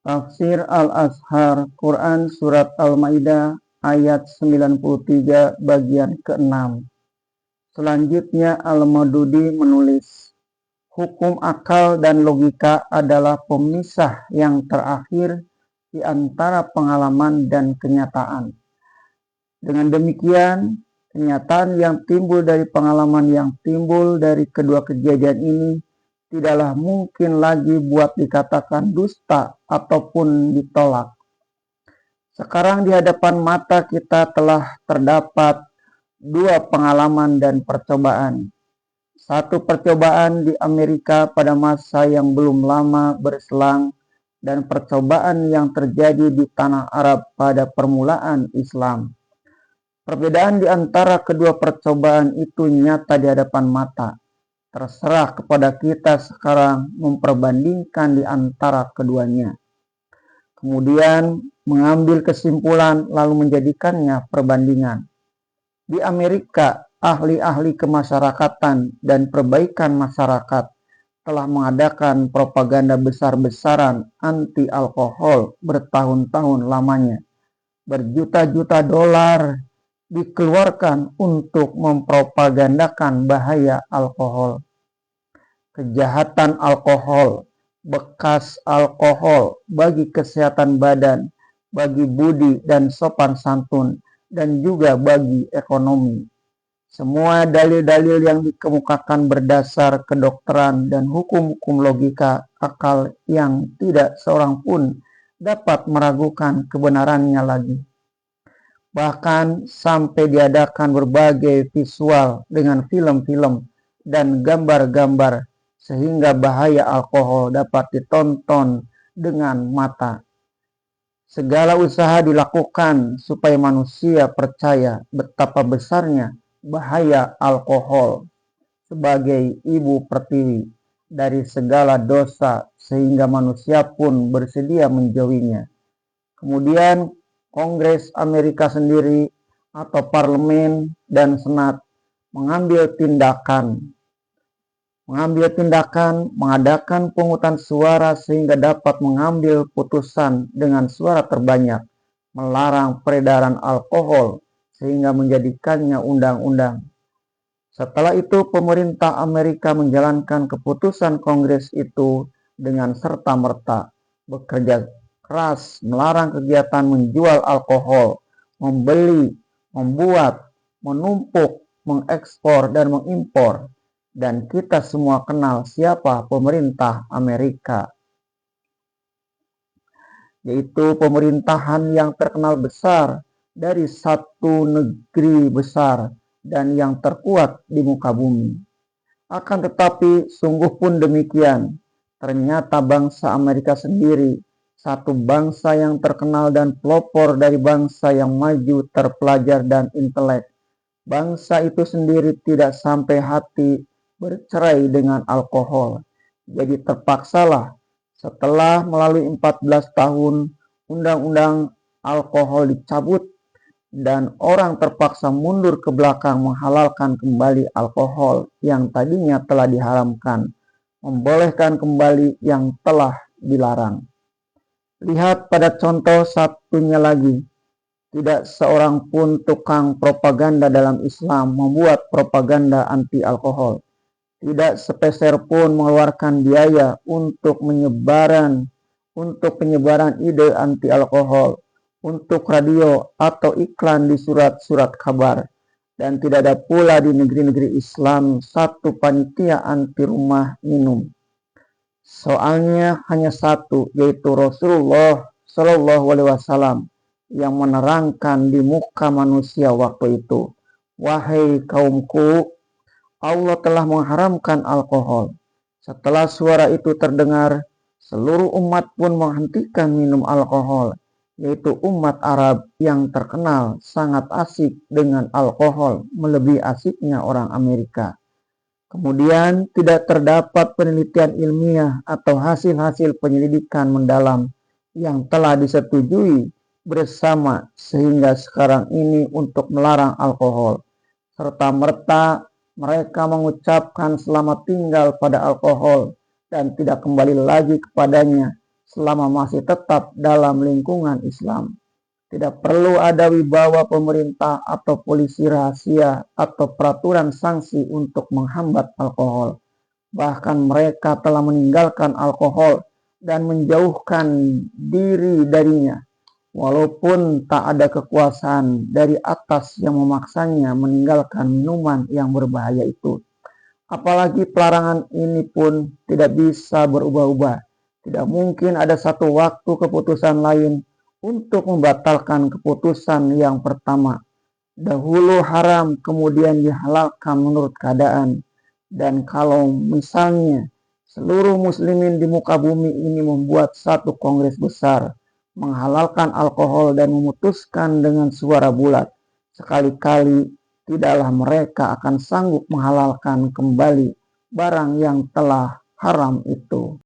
Tafsir Al-Azhar Quran Surat Al-Maidah ayat 93 bagian ke-6. Selanjutnya Al-Madudi menulis, hukum akal dan logika adalah pemisah yang terakhir di antara pengalaman dan kenyataan. Dengan demikian, kenyataan yang timbul dari pengalaman yang timbul dari kedua kejadian ini tidaklah mungkin lagi buat dikatakan dusta ataupun ditolak. Sekarang di hadapan mata kita telah terdapat dua pengalaman dan percobaan. Satu percobaan di Amerika pada masa yang belum lama berselang dan percobaan yang terjadi di tanah Arab pada permulaan Islam. Perbedaan di antara kedua percobaan itu nyata di hadapan mata. Terserah kepada kita sekarang memperbandingkan di antara keduanya. Kemudian mengambil kesimpulan lalu menjadikannya perbandingan. Di Amerika, ahli-ahli kemasyarakatan dan perbaikan masyarakat telah mengadakan propaganda besar-besaran anti alkohol bertahun-tahun lamanya. Berjuta-juta dolar dikeluarkan untuk mempropagandakan bahaya alkohol, kejahatan alkohol, bekas alkohol bagi kesehatan badan, bagi budi dan sopan santun, dan juga bagi ekonomi. Semua dalil-dalil yang dikemukakan berdasar kedokteran dan hukum-hukum logika akal yang tidak seorang pun dapat meragukan kebenarannya lagi. Bahkan sampai diadakan berbagai visual dengan film-film dan gambar-gambar sehingga bahaya alkohol dapat ditonton dengan mata. Segala usaha dilakukan supaya manusia percaya betapa besarnya bahaya alkohol sebagai ibu pertiwi dari segala dosa sehingga manusia pun bersedia menjauhinya. Kemudian Kongres Amerika sendiri atau parlemen dan senat mengambil tindakan mengadakan pungutan suara sehingga dapat mengambil putusan dengan suara terbanyak, melarang peredaran alkohol sehingga menjadikannya undang-undang. Setelah itu pemerintah Amerika menjalankan keputusan Kongres itu dengan serta-merta, bekerja keras melarang kegiatan menjual alkohol, membeli, membuat, menumpuk, mengekspor dan mengimpor. Dan kita semua kenal siapa pemerintah Amerika, yaitu pemerintahan yang terkenal besar dari satu negeri besar dan yang terkuat di muka bumi. Akan tetapi sungguh pun demikian, ternyata bangsa Amerika sendiri satu bangsa yang terkenal dan pelopor dari bangsa yang maju, terpelajar dan intelek. Bangsa itu sendiri tidak sampai hati bercerai dengan alkohol. Jadi terpaksalah setelah melalui 14 tahun undang-undang alkohol dicabut dan orang terpaksa mundur ke belakang menghalalkan kembali alkohol yang tadinya telah diharamkan, membolehkan kembali yang telah dilarang. Lihat pada contoh satunya lagi, tidak seorang pun tukang propaganda dalam Islam membuat propaganda anti alkohol. Tidak sepeser pun mengeluarkan biaya untuk penyebaran ide anti alkohol, untuk radio atau iklan di surat-surat kabar. Dan tidak ada pula di negeri-negeri Islam satu panitia anti rumah minum. Soalnya hanya satu, yaitu Rasulullah Shallallahu Alaihi Wasallam yang menerangkan di muka manusia waktu itu, wahai kaumku, Allah telah mengharamkan alkohol. Setelah suara itu terdengar, seluruh umat pun menghentikan minum alkohol, yaitu umat Arab yang terkenal sangat asik dengan alkohol, melebihi asiknya orang Amerika. Kemudian tidak terdapat penelitian ilmiah atau hasil-hasil penyelidikan mendalam yang telah disetujui bersama sehingga sekarang ini untuk melarang alkohol. Serta-merta mereka mengucapkan selamat tinggal pada alkohol dan tidak kembali lagi kepadanya selama masih tetap dalam lingkungan Islam. Tidak perlu ada wibawa pemerintah atau polisi rahasia atau peraturan sanksi untuk menghambat alkohol. Bahkan mereka telah meninggalkan alkohol dan menjauhkan diri darinya, walaupun tak ada kekuasaan dari atas yang memaksanya meninggalkan minuman yang berbahaya itu. Apalagi pelarangan ini pun tidak bisa berubah-ubah. Tidak mungkin ada satu waktu keputusan lain untuk membatalkan keputusan yang pertama. Dahulu haram, kemudian dihalalkan menurut keadaan. Dan kalau misalnya seluruh muslimin di muka bumi ini membuat satu kongres besar, menghalalkan alkohol dan memutuskan dengan suara bulat, sekali-kali tidaklah mereka akan sanggup menghalalkan kembali barang yang telah haram itu.